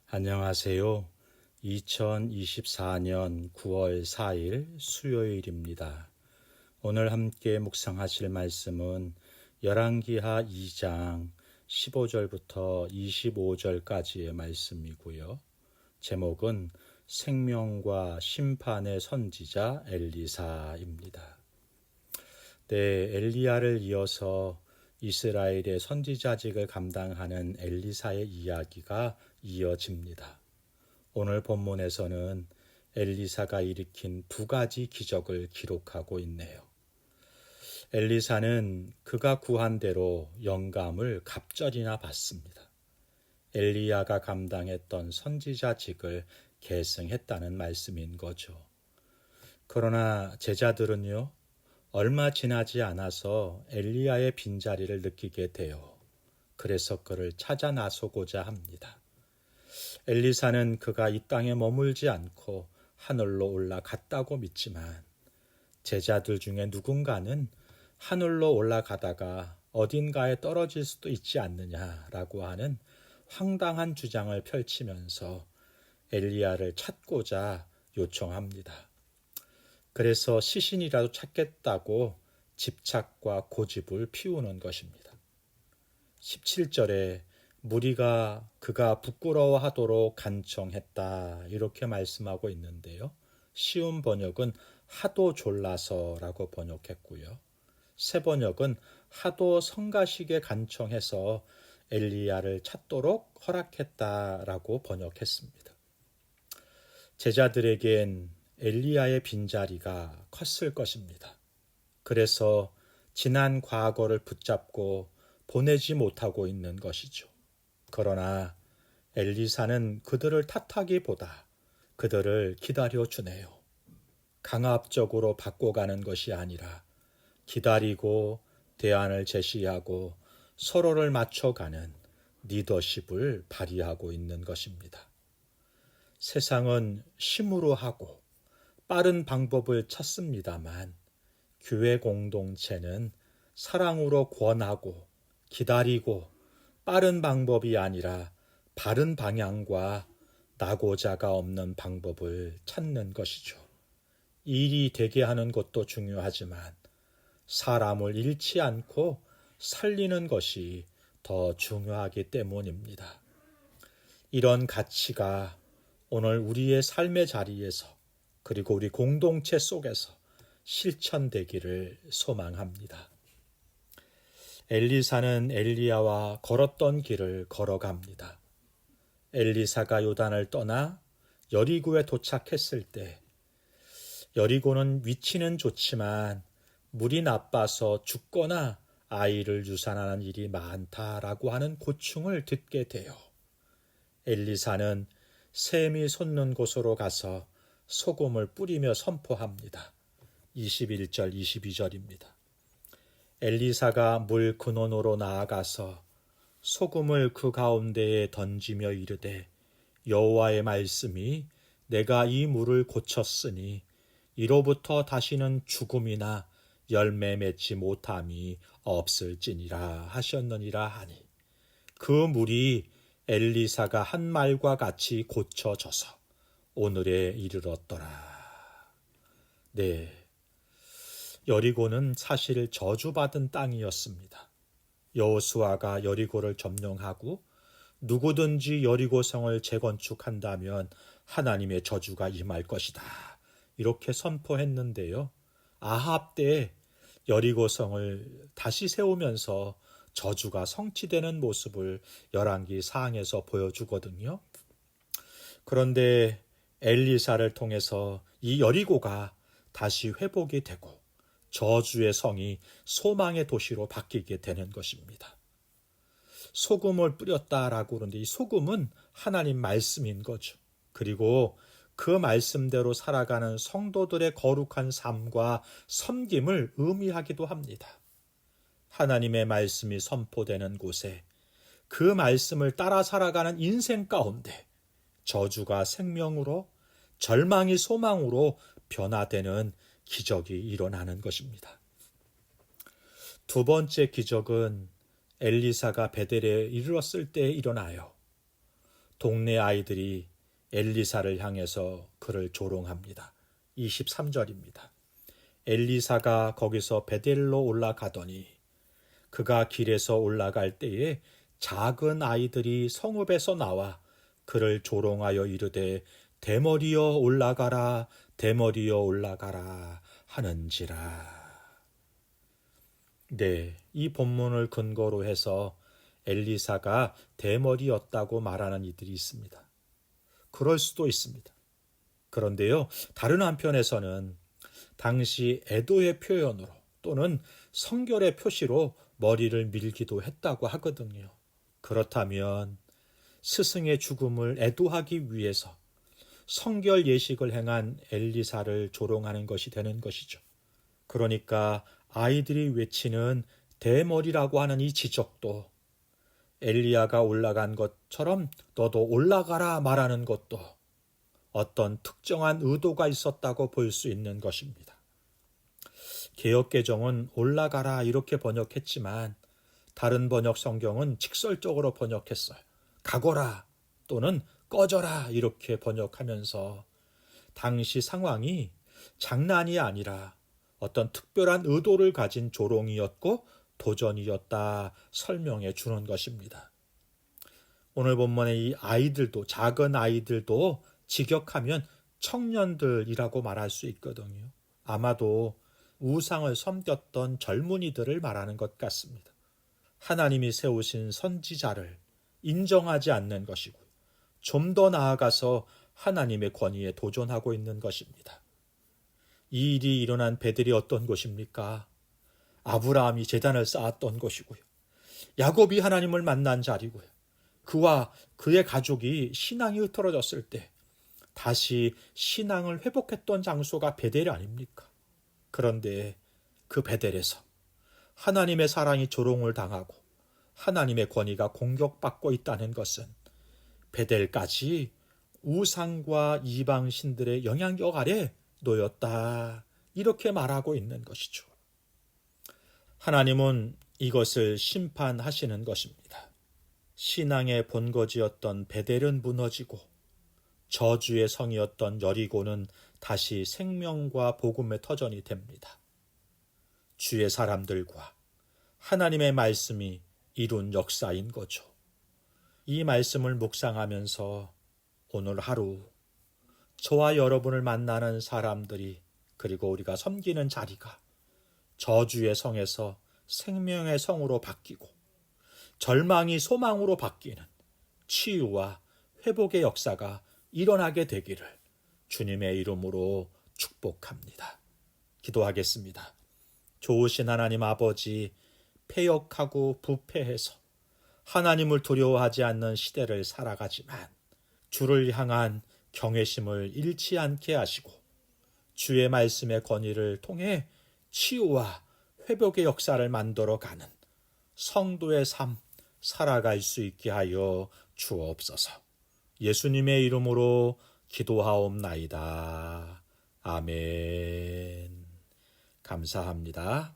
안녕하세요. 2024년 9월 4일 수요일입니다. 오늘 함께 묵상하실 말씀은 열왕기하 2장 15절부터 25절까지의 말씀이고요. 제목은 생명과 심판의 선지자 엘리사입니다. 네, 엘리야를 이어서 이스라엘의 선지자직을 감당하는 엘리사의 이야기가 이어집니다. 오늘 본문에서는 엘리사가 일으킨 두 가지 기적을 기록하고 있네요. 엘리사는 그가 구한 대로 영감을 갑절이나 받습니다. 엘리야가 감당했던 선지자직을 계승했다는 말씀인 거죠. 그러나 제자들은요, 얼마 지나지 않아서 엘리야의 빈자리를 느끼게 돼요. 그래서 그를 찾아 나서고자 합니다. 엘리사는 그가 이 땅에 머물지 않고 하늘로 올라갔다고 믿지만 제자들 중에 누군가는 하늘로 올라가다가 어딘가에 떨어질 수도 있지 않느냐라고 하는 황당한 주장을 펼치면서 엘리야를 찾고자 요청합니다. 그래서 시신이라도 찾겠다고 집착과 고집을 피우는 것입니다. 17절에 무리가 그가 부끄러워하도록 간청했다 이렇게 말씀하고 있는데요. 쉬운 번역은 하도 졸라서라고 번역했고요. 새 번역은 하도 성가시게 간청해서 엘리야를 찾도록 허락했다라고 번역했습니다. 제자들에겐 엘리야의 빈자리가 컸을 것입니다. 그래서 지난 과거를 붙잡고 보내지 못하고 있는 것이죠. 그러나 엘리사는 그들을 탓하기보다 그들을 기다려주네요. 강압적으로 바꿔가는 것이 아니라 기다리고 대안을 제시하고 서로를 맞춰가는 리더십을 발휘하고 있는 것입니다. 세상은 힘으로 하고 빠른 방법을 찾습니다만 교회 공동체는 사랑으로 권하고 기다리고 빠른 방법이 아니라 바른 방향과 낙오자가 없는 방법을 찾는 것이죠. 일이 되게 하는 것도 중요하지만 사람을 잃지 않고 살리는 것이 더 중요하기 때문입니다. 이런 가치가 오늘 우리의 삶의 자리에서 그리고 우리 공동체 속에서 실천되기를 소망합니다. 엘리사는 엘리야와 걸었던 길을 걸어갑니다. 엘리사가 요단을 떠나 여리고에 도착했을 때 여리고는 위치는 좋지만 물이 나빠서 죽거나 아이를 유산하는 일이 많다라고 하는 고충을 듣게 돼요. 엘리사는 샘이 솟는 곳으로 가서 소금을 뿌리며 선포합니다. 21절 22절입니다. 엘리사가 물 근원으로 나아가서 소금을 그 가운데에 던지며 이르되 여호와의 말씀이 내가 이 물을 고쳤으니 이로부터 다시는 죽음이나 열매 맺지 못함이 없을지니라 하셨느니라 하니 그 물이 엘리사가 한 말과 같이 고쳐져서 오늘에 이르렀더라. 네, 여리고는 사실 저주받은 땅이었습니다. 여호수아가 여리고를 점령하고 누구든지 여리고성을 재건축한다면 하나님의 저주가 임할 것이다. 이렇게 선포했는데요. 아합 때 여리고성을 다시 세우면서 저주가 성취되는 모습을 열왕기 4장에서 보여주거든요. 그런데 엘리사를 통해서 이 여리고가 다시 회복이 되고 저주의 성이 소망의 도시로 바뀌게 되는 것입니다. 소금을 뿌렸다라고 그러는데 이 소금은 하나님 말씀인 거죠. 그리고 그 말씀대로 살아가는 성도들의 거룩한 삶과 섬김을 의미하기도 합니다. 하나님의 말씀이 선포되는 곳에 그 말씀을 따라 살아가는 인생 가운데 저주가 생명으로 절망이 소망으로 변화되는 기적이 일어나는 것입니다. 두 번째 기적은 엘리사가 베델에 이르렀을 때 일어나요. 동네 아이들이 엘리사를 향해서 그를 조롱합니다. 23절입니다. 엘리사가 거기서 베델로 올라가더니 그가 길에서 올라갈 때에 작은 아이들이 성읍에서 나와 그를 조롱하여 이르되 대머리여 올라가라 대머리여 올라가라 하는지라. 네, 이 본문을 근거로 해서 엘리사가 대머리였다고 말하는 이들이 있습니다. 그럴 수도 있습니다. 그런데요, 다른 한편에서는 당시 애도의 표현으로 또는 성결의 표시로 머리를 밀기도 했다고 하거든요. 그렇다면 스승의 죽음을 애도하기 위해서 성결 예식을 행한 엘리사를 조롱하는 것이 되는 것이죠. 그러니까 아이들이 외치는 대머리라고 하는 이 지적도 엘리야가 올라간 것처럼 너도 올라가라 말하는 것도 어떤 특정한 의도가 있었다고 볼 수 있는 것입니다. 개역개정은 올라가라 이렇게 번역했지만 다른 번역 성경은 직설적으로 번역했어요. 가거라 또는 꺼져라 이렇게 번역하면서 당시 상황이 장난이 아니라 어떤 특별한 의도를 가진 조롱이었고 도전이었다 설명해 주는 것입니다. 오늘 본문의 이 아이들도 작은 아이들도 직역하면 청년들이라고 말할 수 있거든요. 아마도 우상을 섬겼던 젊은이들을 말하는 것 같습니다. 하나님이 세우신 선지자를 인정하지 않는 것이고 좀 더 나아가서 하나님의 권위에 도전하고 있는 것입니다. 이 일이 일어난 베델이 어떤 곳입니까? 아브라함이 제단을 쌓았던 곳이고요. 야곱이 하나님을 만난 자리고요. 그와 그의 가족이 신앙이 흐트러졌을 때 다시 신앙을 회복했던 장소가 베델이 아닙니까? 그런데 그 베델에서 하나님의 사랑이 조롱을 당하고 하나님의 권위가 공격받고 있다는 것은 베델까지 우상과 이방 신들의 영향력 아래 놓였다. 이렇게 말하고 있는 것이죠. 하나님은 이것을 심판하시는 것입니다. 신앙의 본거지였던 베델은 무너지고 저주의 성이었던 여리고는 다시 생명과 복음의 터전이 됩니다. 주의 사람들과 하나님의 말씀이 이룬 역사인 거죠. 이 말씀을 묵상하면서 오늘 하루 저와 여러분을 만나는 사람들이 그리고 우리가 섬기는 자리가 저주의 성에서 생명의 성으로 바뀌고 절망이 소망으로 바뀌는 치유와 회복의 역사가 일어나게 되기를 주님의 이름으로 축복합니다. 기도하겠습니다. 좋으신 하나님 아버지, 패역하고 부패해서 하나님을 두려워하지 않는 시대를 살아가지만 주를 향한 경외심을 잃지 않게 하시고 주의 말씀의 권위를 통해 치유와 회복의 역사를 만들어가는 성도의 삶 살아갈 수 있게 하여 주옵소서. 예수님의 이름으로 기도하옵나이다. 아멘. 감사합니다.